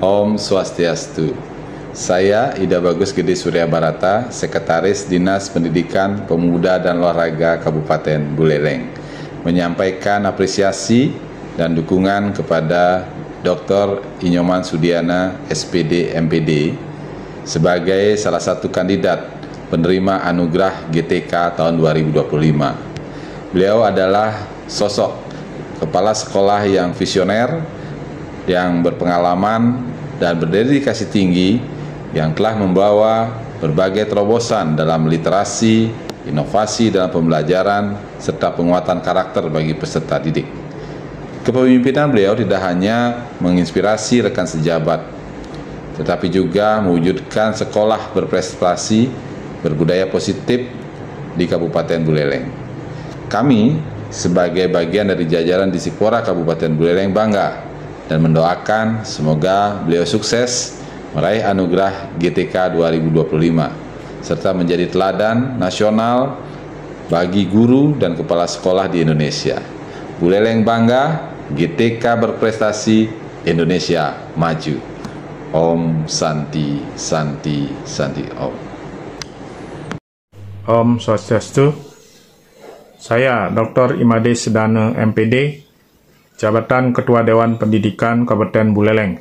Om Swastiastu. Saya Ida Bagus Gede Surya Barata, Sekretaris Dinas Pendidikan, Pemuda dan Olahraga Kabupaten Buleleng, menyampaikan apresiasi dan dukungan kepada Dr. Inyoman Sudiana, SPD MPD, sebagai salah satu kandidat penerima anugerah GTK tahun 2025. Beliau adalah sosok kepala sekolah yang visioner, yang berpengalaman dan berdedikasi tinggi, yang telah membawa berbagai terobosan dalam literasi, inovasi dalam pembelajaran, serta penguatan karakter bagi peserta didik. Kepemimpinan beliau tidak hanya menginspirasi rekan sejabat, tetapi juga mewujudkan sekolah berprestasi, berbudaya positif di Kabupaten Buleleng. Kami sebagai bagian dari jajaran Disipora Kabupaten Buleleng bangga dan mendoakan semoga beliau sukses meraih anugerah GTK 2025 serta menjadi teladan nasional bagi guru dan kepala sekolah di Indonesia. Buleleng bangga, GTK berprestasi, Indonesia maju. Om Santi Santi Santi Om. Om Swastiastu. Saya Dr. Imade Sedane MPD, Jabatan Ketua Dewan Pendidikan Kabupaten Buleleng.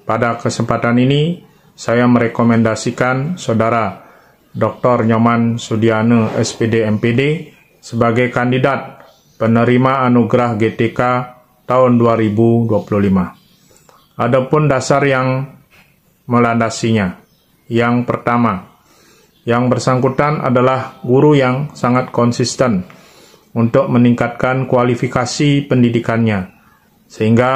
Pada kesempatan ini, saya merekomendasikan Saudara Dr. Nyoman Sudiana SPD MPD sebagai kandidat penerima anugerah GTK tahun 2025. Adapun dasar yang melandasinya. Yang pertama, yang bersangkutan adalah guru yang sangat konsisten untuk meningkatkan kualifikasi pendidikannya, sehingga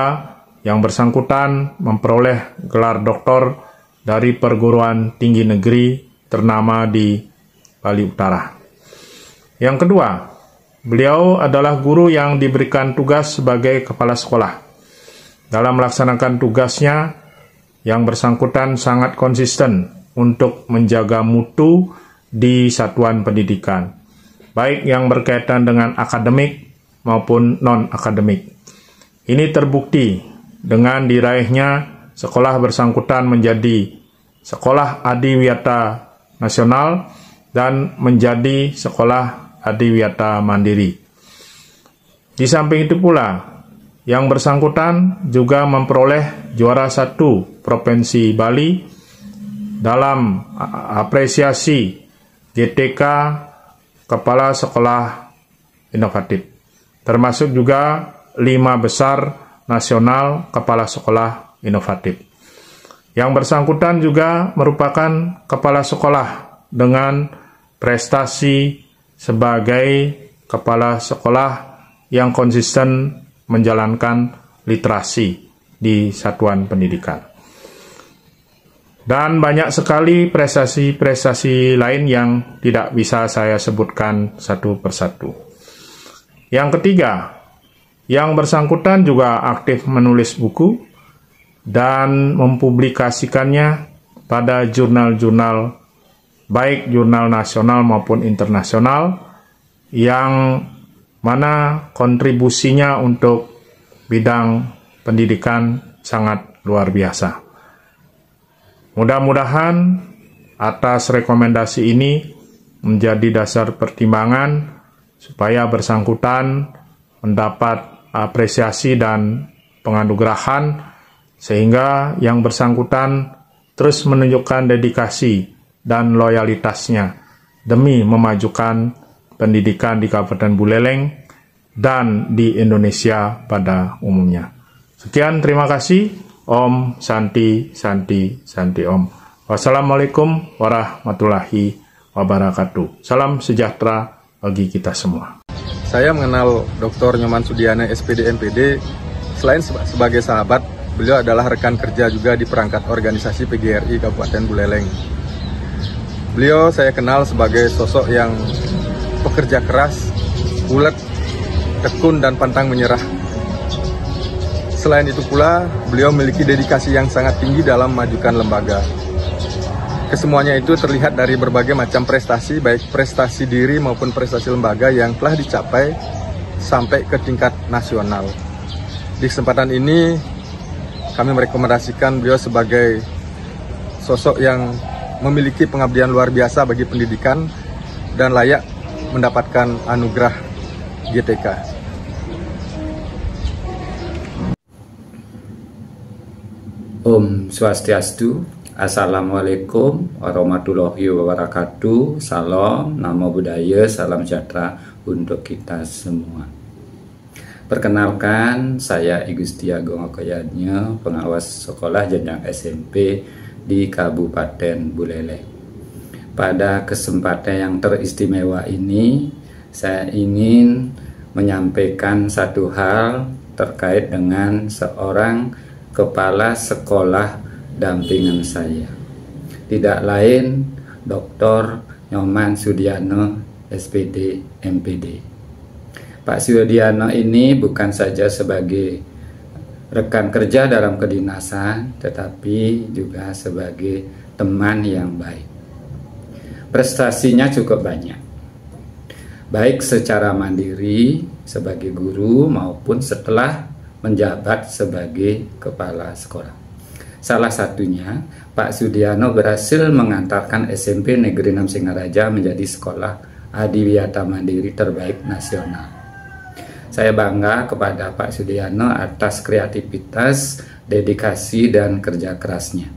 yang bersangkutan memperoleh gelar doktor dari perguruan tinggi negeri ternama di Bali Utara. Yang kedua, beliau adalah guru yang diberikan tugas sebagai kepala sekolah. Dalam melaksanakan tugasnya, yang bersangkutan sangat konsisten untuk menjaga mutu di satuan pendidikan, baik yang berkaitan dengan akademik maupun non-akademik. Ini terbukti dengan diraihnya sekolah bersangkutan menjadi sekolah adiwiyata nasional dan menjadi sekolah adiwiyata mandiri. Di samping itu pula, yang bersangkutan juga memperoleh juara 1 Provinsi Bali dalam apresiasi GTK Kepala Sekolah Inovatif, termasuk juga 5 besar nasional Kepala Sekolah Inovatif. Yang bersangkutan juga merupakan kepala sekolah dengan prestasi sebagai kepala sekolah yang konsisten menjalankan literasi di satuan pendidikan. Dan banyak sekali prestasi-prestasi lain yang tidak bisa saya sebutkan satu persatu. Yang ketiga, yang bersangkutan juga aktif menulis buku dan mempublikasikannya pada jurnal-jurnal, baik jurnal nasional maupun internasional, yang mana kontribusinya untuk bidang pendidikan sangat luar biasa. Mudah-mudahan atas rekomendasi ini menjadi dasar pertimbangan supaya bersangkutan mendapat apresiasi dan penganugerahan, sehingga yang bersangkutan terus menunjukkan dedikasi dan loyalitasnya demi memajukan pendidikan di Kabupaten Buleleng dan di Indonesia pada umumnya. Sekian, terima kasih. Om Santi Santi Santi Om. Wassalamualaikum warahmatullahi wabarakatuh. Salam sejahtera bagi kita semua. Saya mengenal Dr. Nyoman Sudiana SPD MPD. Selain sebagai sahabat, beliau adalah rekan kerja juga di perangkat organisasi PGRI Kabupaten Buleleng. Beliau saya kenal sebagai sosok yang pekerja keras, ulet, tekun, dan pantang menyerah. Selain itu pula, beliau memiliki dedikasi yang sangat tinggi dalam memajukan lembaga. Kesemuanya itu terlihat dari berbagai macam prestasi, baik prestasi diri maupun prestasi lembaga yang telah dicapai sampai ke tingkat nasional. Di kesempatan ini, kami merekomendasikan beliau sebagai sosok yang memiliki pengabdian luar biasa bagi pendidikan dan layak mendapatkan anugerah GTK. Om Swastiastu, Assalamualaikum warahmatullahi wabarakatuh. Salam, namo buddhaya, salam sejahtera untuk kita semua. Perkenalkan, saya I Gusti Agung Okoyadnya, pengawas sekolah jenjang SMP di Kabupaten Buleleng. Pada kesempatan yang teristimewa ini, saya ingin menyampaikan satu hal terkait dengan seorang kepala sekolah dampingan saya. Tidak lain Dr. Nyoman Sudiano, SPD MPD. Pak Sudiano ini bukan saja sebagai rekan kerja dalam kedinasan, tetapi juga sebagai teman yang baik. Prestasinya cukup banyak, baik secara mandiri sebagai guru maupun setelah menjabat sebagai kepala sekolah. Salah satunya, Pak Sudiano berhasil mengantarkan SMP Negeri 6 Singaraja menjadi sekolah adiwiyata mandiri terbaik nasional. Saya bangga kepada Pak Sudiano atas kreativitas, dedikasi, dan kerja kerasnya.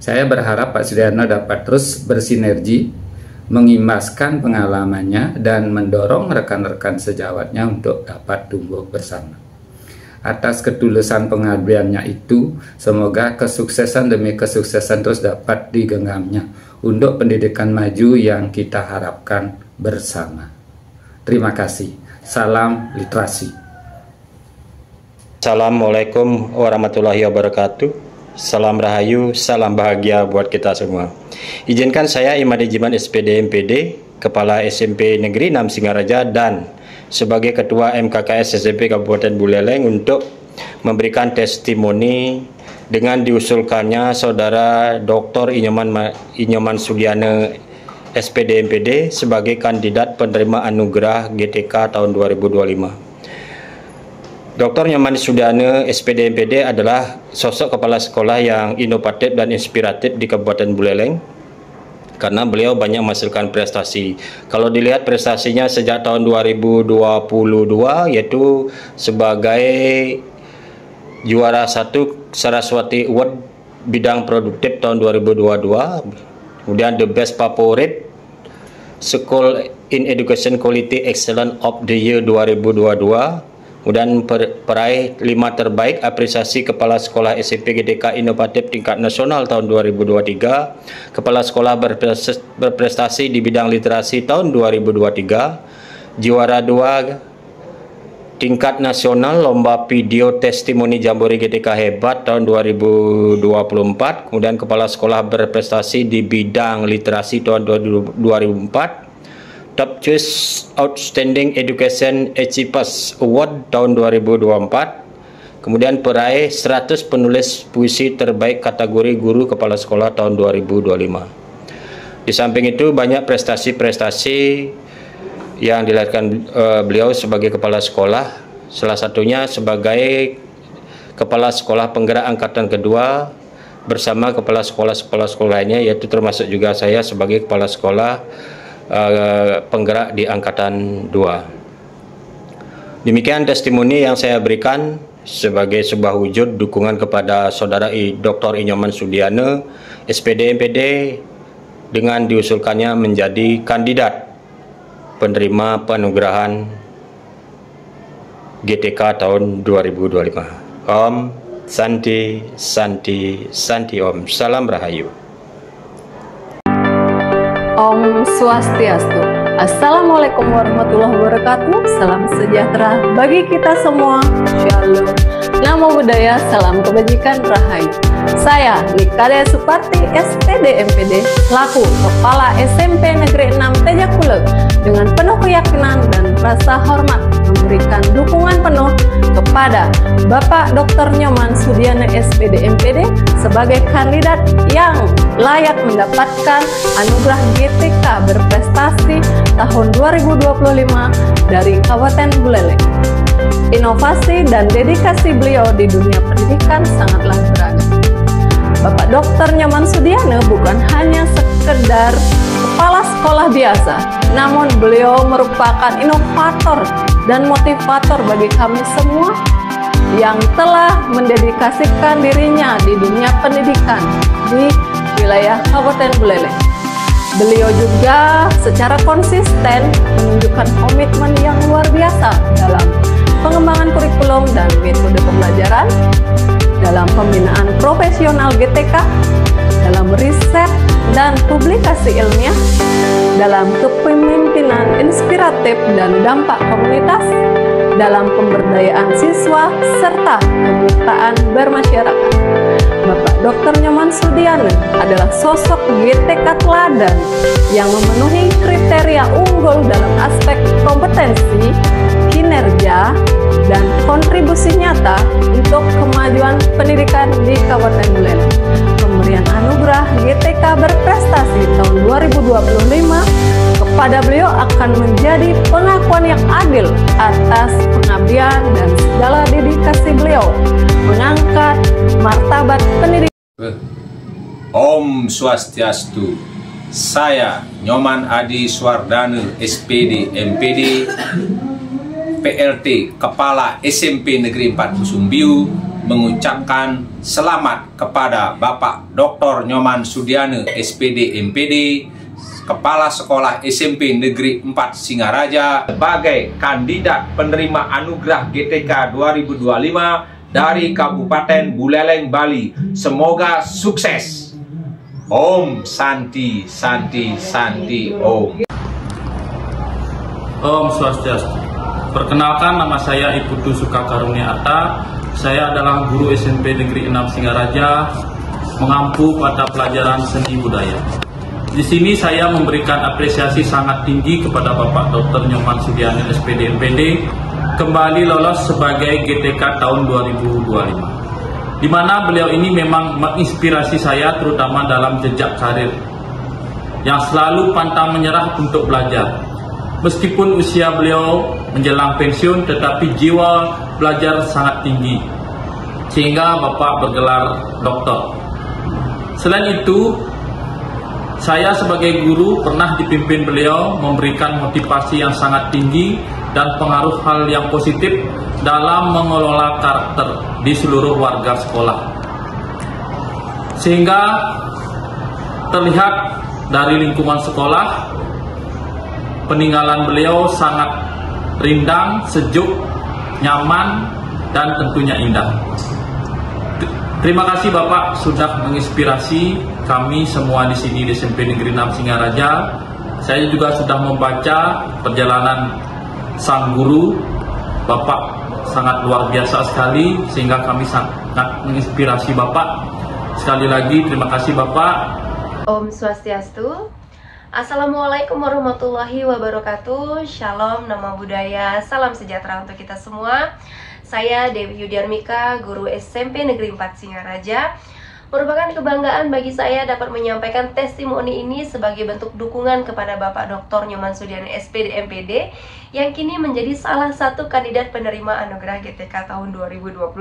Saya berharap Pak Sudiano dapat terus bersinergi, mengimbaskan pengalamannya, dan mendorong rekan-rekan sejawatnya untuk dapat tumbuh bersama. Atas ketulusan pengabdiannya itu, semoga kesuksesan demi kesuksesan terus dapat digenggamnya untuk pendidikan maju yang kita harapkan bersama. Terima kasih. Salam literasi. Assalamualaikum warahmatullahi wabarakatuh. Salam rahayu, salam bahagia buat kita semua. Izinkan saya Imade Jiman SPD MPD, Kepala SMP Negeri 6 Singaraja dan sebagai Ketua MKKS SMP Kabupaten Buleleng untuk memberikan testimoni dengan diusulkannya Saudara Dr. Inyoman Sudiano SPD MPD sebagai kandidat penerima anugerah GTK tahun 2025. Dr. Nyoman Sudiano SPD MPD adalah sosok kepala sekolah yang inovatif dan inspiratif di Kabupaten Buleleng, karena beliau banyak menghasilkan prestasi. Kalau dilihat prestasinya sejak tahun 2022, yaitu sebagai juara 1 Saraswati Award bidang produktif tahun 2022, kemudian The Best Favorite School in Education Quality Excellence of the Year 2022, kemudian peraih 5 terbaik apresiasi Kepala Sekolah SMP GTK Inovatif tingkat nasional tahun 2023, Kepala Sekolah berprestasi di bidang literasi tahun 2023, juara 2 tingkat nasional Lomba Video Testimoni Jambore GTK Hebat tahun 2024, kemudian Kepala Sekolah berprestasi di bidang literasi tahun 2004, Top Choice Outstanding Education Achievers Award tahun 2024, kemudian peraih 100 penulis puisi terbaik kategori guru kepala sekolah tahun 2025. Di samping itu banyak prestasi-prestasi yang dilahirkan beliau sebagai kepala sekolah, salah satunya sebagai kepala sekolah penggerak angkatan kedua bersama kepala sekolah-sekolah lainnya, yaitu termasuk juga saya sebagai kepala sekolah penggerak di angkatan 2. Demikian testimoni yang saya berikan sebagai sebuah wujud dukungan kepada Saudara Dr. Inyoman Sudiano SPD MPD dengan diusulkannya menjadi kandidat penerima penganugerahan GTK tahun 2025. Om Santi Santi Santi Om. Salam Rahayu. Om Swastiastu. Assalamualaikum warahmatullahi wabarakatuh. Salam sejahtera bagi kita semua. Shalom. Namo Buddhaya, salam kebajikan, rahayu. Saya Nikade Suparti SPD MPD, selaku Kepala SMP Negeri 6 Tejakulek, dengan penuh keyakinan dan rasa hormat memberikan dukungan penuh kepada Bapak Dr. Nyoman Sudiano SPD MPD sebagai kandidat yang layak mendapatkan anugerah GTK berprestasi tahun 2025 dari Kabupaten Buleleng. Inovasi dan dedikasi beliau di dunia pendidikan sangatlah berarti Bapak Dr. Nyoman Sudiana bukan hanya sekedar kepala sekolah biasa, namun beliau merupakan inovator dan motivator bagi kami semua yang telah mendedikasikan dirinya di dunia pendidikan di wilayah Kabupaten Buleleng. Beliau juga secara konsisten menunjukkan komitmen yang luar biasa dalam pengembangan kurikulum dan metode pembelajaran, dalam pembinaan profesional GTK, dalam riset dan publikasi ilmiah, dalam kepemimpinan inspiratif dan dampak komunitas, dalam pemberdayaan siswa, serta kemitraan bermasyarakat. Bapak Dr. Nyoman Sudiana adalah sosok GTK teladan yang memenuhi kriteria unggul dalam aspek kompetensi, kinerja, dan kontribusi nyata untuk kemajuan pendidikan di Kabupaten Buleleng. Pemberian anugerah GTK berprestasi tahun 2025 kepada beliau akan menjadi pengakuan yang adil atas pengabdian dan segala dedikasi beliau mengangkat martabat pendidikan. Om Swastiastu. Saya Nyoman Adi Swardana, SPD, MPD, PLT, Kepala SMP Negeri 4 Busumbiu, mengucapkan selamat kepada Bapak Dr. Nyoman Sudiana, SPD, MPD, Kepala Sekolah SMP Negeri 4 Singaraja, sebagai kandidat penerima anugerah GTK 2025 dari Kabupaten Buleleng, Bali. Semoga sukses. Om Santi Santi Santi Om. Om Swastiastu. Perkenalkan, nama saya Iputu Suka Karunia Atta. Saya adalah guru SMP Negeri 6 Singaraja, mengampu pada pelajaran seni budaya. Di sini saya memberikan apresiasi sangat tinggi kepada Bapak Dr. Nyoman Sudiana, SPD, MPD, kembali lolos sebagai GTK tahun 2025. Di mana beliau ini memang menginspirasi saya terutama dalam jejak karir yang selalu pantang menyerah untuk belajar. Meskipun usia beliau menjelang pensiun, tetapi jiwa belajar sangat tinggi sehingga Bapak bergelar doktor. Selain itu, saya sebagai guru pernah dipimpin beliau memberikan motivasi yang sangat tinggi dan pengaruh hal yang positif dalam mengelola karakter di seluruh warga sekolah. Sehingga terlihat dari lingkungan sekolah, peninggalan beliau sangat rindang, sejuk, nyaman, dan tentunya indah. Terima kasih Bapak sudah menginspirasi kami semua di sini di SMP Negeri 6 Singaraja. Saya juga sudah membaca perjalanan sang guru. Bapak sangat luar biasa sekali sehingga kami sangat menginspirasi Bapak. Sekali lagi terima kasih Bapak. Om Swastiastu. Assalamualaikum warahmatullahi wabarakatuh. Shalom, nama budaya, salam sejahtera untuk kita semua. Saya Dewi Yudiarmika, guru SMP Negeri 4 Singaraja. Merupakan kebanggaan bagi saya dapat menyampaikan testimoni ini sebagai bentuk dukungan kepada Bapak Dr. Nyoman Sudiana, SPD, MPD, yang kini menjadi salah satu kandidat penerima anugerah GTK tahun 2025.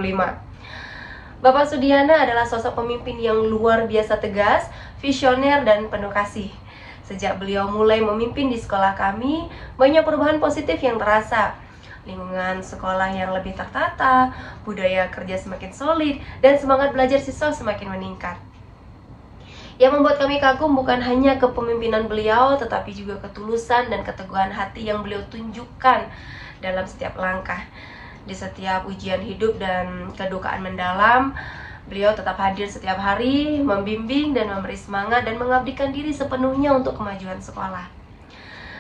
Bapak Sudiana adalah sosok pemimpin yang luar biasa tegas, visioner, dan penuh kasih. Sejak beliau mulai memimpin di sekolah kami, banyak perubahan positif yang terasa. Lingkungan sekolah yang lebih tertata, budaya kerja semakin solid, dan semangat belajar siswa semakin meningkat. Yang membuat kami kagum bukan hanya kepemimpinan beliau, tetapi juga ketulusan dan keteguhan hati yang beliau tunjukkan dalam setiap langkah. Di setiap ujian hidup dan kedukaan mendalam, beliau tetap hadir setiap hari, membimbing dan memberi semangat dan mengabdikan diri sepenuhnya untuk kemajuan sekolah.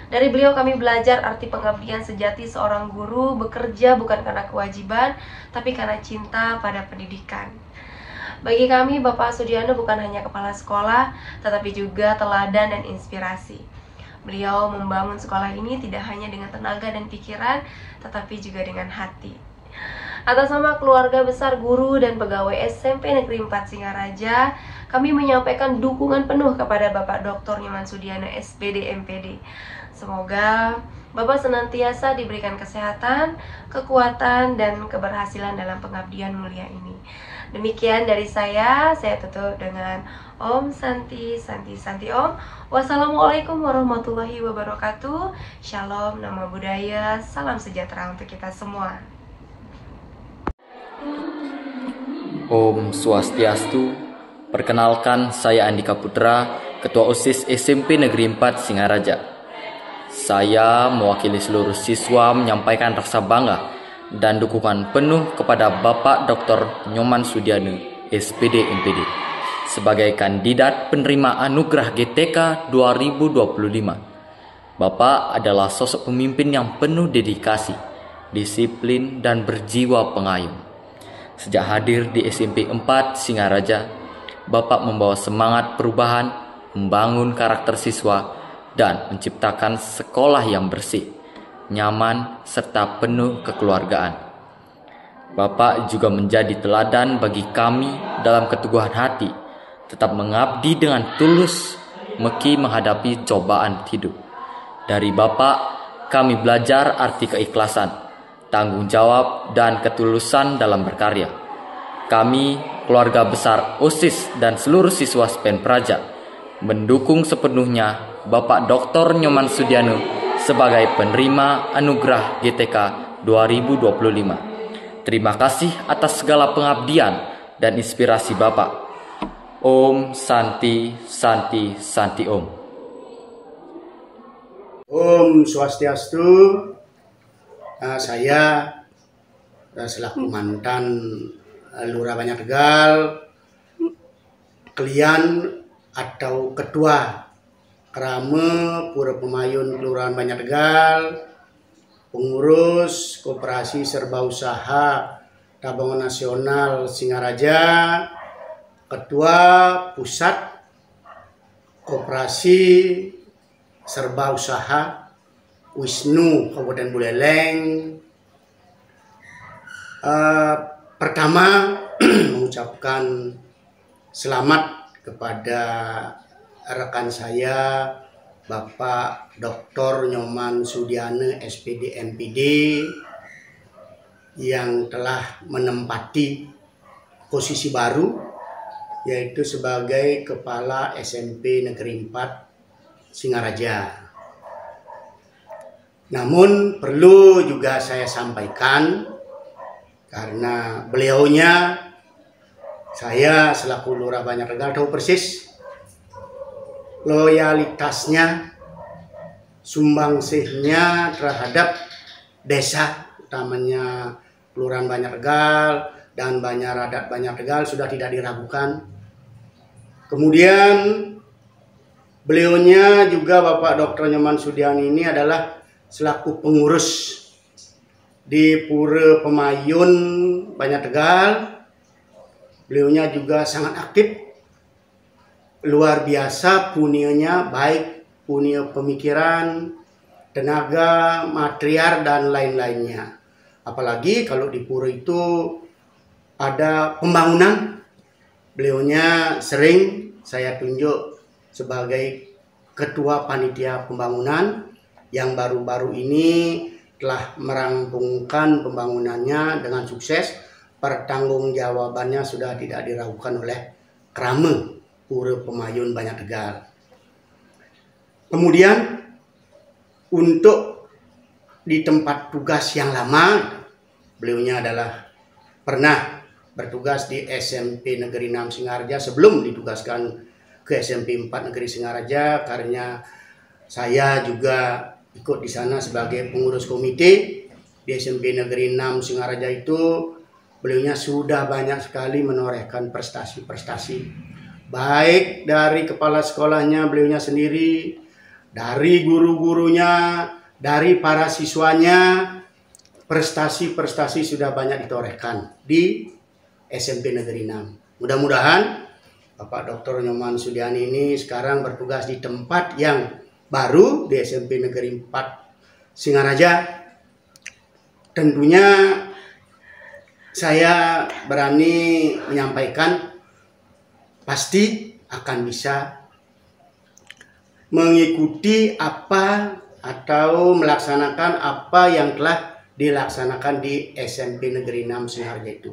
Dari beliau kami belajar arti pengabdian sejati seorang guru bekerja bukan karena kewajiban, tapi karena cinta pada pendidikan. Bagi kami, Bapak Sudiana bukan hanya kepala sekolah, tetapi juga teladan dan inspirasi. Beliau membangun sekolah ini tidak hanya dengan tenaga dan pikiran, tetapi juga dengan hati. Atas nama keluarga besar guru dan pegawai SMP Negeri 4 Singaraja, kami menyampaikan dukungan penuh kepada Bapak Dr. Nyoman Sudiana, SPD, MPD. Semoga Bapak senantiasa diberikan kesehatan, kekuatan, dan keberhasilan dalam pengabdian mulia ini. Demikian dari saya tutup dengan Om Santi, Santi, Santi Om. Wassalamualaikum warahmatullahi wabarakatuh. Shalom, nama budaya, salam sejahtera untuk kita semua. Om Swastiastu. Perkenalkan, saya Andika Putra, Ketua OSIS SMP Negeri 4 Singaraja. Saya mewakili seluruh siswa menyampaikan rasa bangga dan dukungan penuh kepada Bapak Dr. Nyoman Sudiana, SPD MPD, sebagai kandidat penerima Anugerah GTK 2025. Bapak adalah sosok pemimpin yang penuh dedikasi, disiplin, dan berjiwa pengayom. Sejak hadir di SMP 4 Singaraja, Bapak membawa semangat perubahan, membangun karakter siswa, dan menciptakan sekolah yang bersih, nyaman, serta penuh kekeluargaan. Bapak juga menjadi teladan bagi kami dalam keteguhan hati, tetap mengabdi dengan tulus meski menghadapi cobaan hidup. Dari Bapak, kami belajar arti keikhlasan, tanggung jawab, dan ketulusan dalam berkarya. Kami, keluarga besar OSIS dan seluruh siswa SPEN Praja, mendukung sepenuhnya Bapak Dr. Nyoman Sudiana sebagai penerima Anugerah GTK 2025. Terima kasih atas segala pengabdian dan inspirasi Bapak. Om Santi, Santi, Santi Om. Om Swastiastu. Saya selaku mantan Lurah Banyak Tegal, klien atau ketua Krame Pura Pemayun Kelurahan Banyak Tegal, pengurus Koperasi Serba Usaha Tabungan Nasional Singaraja, ketua Pusat Koperasi Serba Usaha Wisnu Kabupaten Buleleng. Pertama mengucapkan selamat kepada rekan saya Bapak Dr. Nyoman Sudiana SPD MPD yang telah menempati posisi baru, yaitu sebagai Kepala SMP Negeri 4 Singaraja. Namun perlu juga saya sampaikan, karena beliaunya saya selaku Lurah Banyak Tegal tahu persis loyalitasnya, sumbangsihnya terhadap desa, utamanya Kelurahan Banyak Tegal dan Banyaradat Banyak Tegal sudah tidak diragukan. Kemudian beliaunya juga Bapak Dr. Nyoman Sudiana ini adalah selaku pengurus di Pura Pemayun Banyak Tegal. Beliaunya juga sangat aktif, luar biasa punianya, baik punya pemikiran, tenaga, material, dan lain-lainnya. Apalagi kalau di Pura itu ada pembangunan, beliaunya sering saya tunjuk sebagai ketua panitia pembangunan yang baru-baru ini telah merampungkan pembangunannya dengan sukses. Pertanggungjawabannya sudah tidak diragukan oleh Krame Pura Pemayun Banyak Tegal. Kemudian untuk di tempat tugas yang lama, beliaunya adalah pernah bertugas di SMP Negeri 6 Singaraja sebelum ditugaskan ke SMP 4 Negeri Singaraja, karena saya juga ikut di sana sebagai pengurus komite di SMP Negeri 6 Singaraja itu. Beliaunya sudah banyak sekali menorehkan prestasi-prestasi, baik dari kepala sekolahnya beliaunya sendiri, dari guru-gurunya, dari para siswanya. Prestasi-prestasi sudah banyak ditorehkan di SMP Negeri 6. Mudah-mudahan Bapak Dr. Nyoman Sudiana ini sekarang bertugas di tempat yang baru di SMP Negeri 4 Singaraja. Tentunya saya berani menyampaikan pasti akan bisa mengikuti apa atau melaksanakan apa yang telah dilaksanakan di SMP Negeri 6 Singarja itu.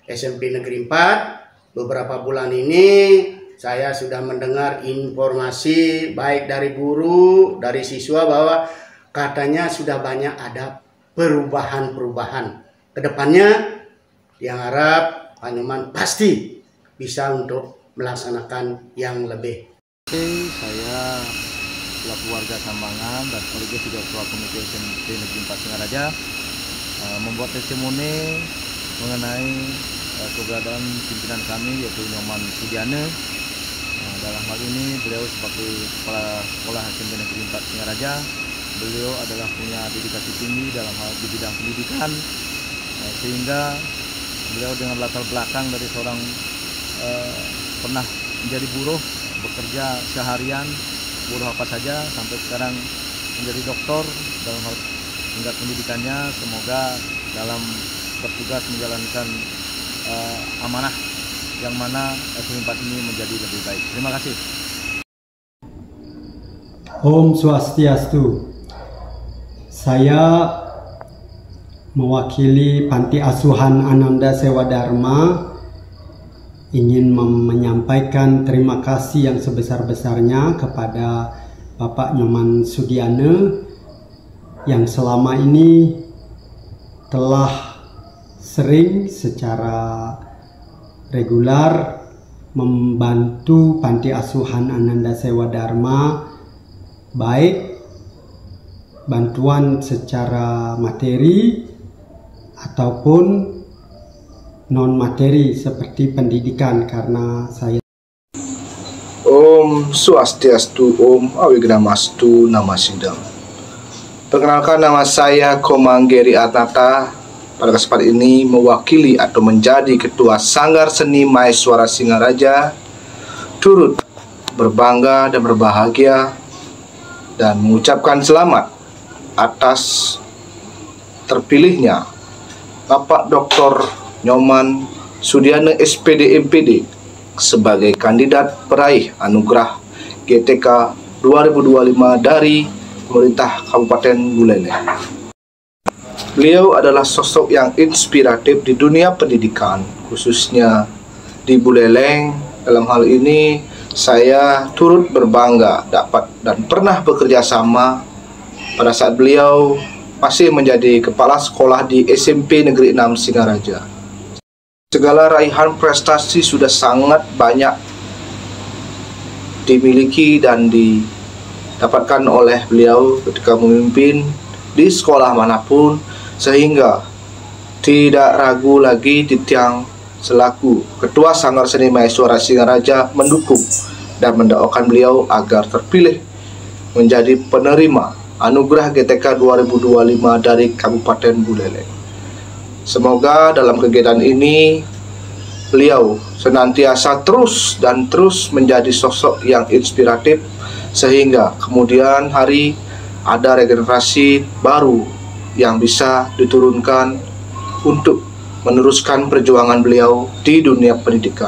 SMP Negeri 4 beberapa bulan ini saya sudah mendengar informasi baik dari guru, dari siswa bahwa katanya sudah banyak ada perubahan-perubahan. Kedepannya diharap Pak Nyoman pasti bisa untuk melaksanakan yang lebih. Saya selaku warga Sambangan dan sekaligus juga Ketua Komite SMP Negeri 4 Singaraja membuat testimoni mengenai keberadaan pimpinan kami yaitu Nyoman Sudiana. Dalam hal ini beliau sebagai kepala sekolah SMP Negeri 4 Singaraja, beliau adalah punya dedikasi tinggi dalam hal di bidang pendidikan, sehingga beliau dengan latar belakang dari seorang pernah menjadi buruh, bekerja seharian, buruh apa saja, sampai sekarang menjadi doktor dalam hal tingkat pendidikannya. Semoga dalam bertugas menjalankan amanah yang mana SMP 4 ini menjadi lebih baik. Terima kasih. Om Swastiastu. Saya mewakili Panti Asuhan Ananda Sewa Dharma ingin menyampaikan terima kasih yang sebesar-besarnya kepada Bapak Nyoman Sudiana yang selama ini telah sering secara regular membantu Panti Asuhan Ananda Sewa Dharma, baik bantuan secara materi ataupun non materi seperti pendidikan, karena saya Om Swastiastu, Om Awignamastu, Nama Sidam. Perkenalkan, nama saya Komang Geri Atnata. Pada kesempatan ini mewakili atau menjadi Ketua Sanggar Seni Mahasiswa Singaraja, turut berbangga dan berbahagia dan mengucapkan selamat atas terpilihnya Bapak Dr. Nyoman Sudiana SPD MPD sebagai kandidat peraih anugerah GTK 2025 dari pemerintah Kabupaten Buleleng. Beliau adalah sosok yang inspiratif di dunia pendidikan, khususnya di Buleleng. Dalam hal ini saya turut berbangga dapat dan pernah bekerja sama pada saat beliau masih menjadi kepala sekolah di SMP Negeri 6 Singaraja. Segala raihan prestasi sudah sangat banyak dimiliki dan didapatkan oleh beliau ketika memimpin di sekolah manapun, sehingga tidak ragu lagi Titiang selaku Ketua Sanggar Seni Mahasiswa Singaraja mendukung dan mendoakan beliau agar terpilih menjadi penerima anugerah GTK 2025 dari Kabupaten Buleleng. Semoga dalam kegiatan ini beliau senantiasa terus menjadi sosok yang inspiratif, sehingga kemudian hari ada regenerasi baru yang bisa diturunkan untuk meneruskan perjuangan beliau di dunia pendidikan.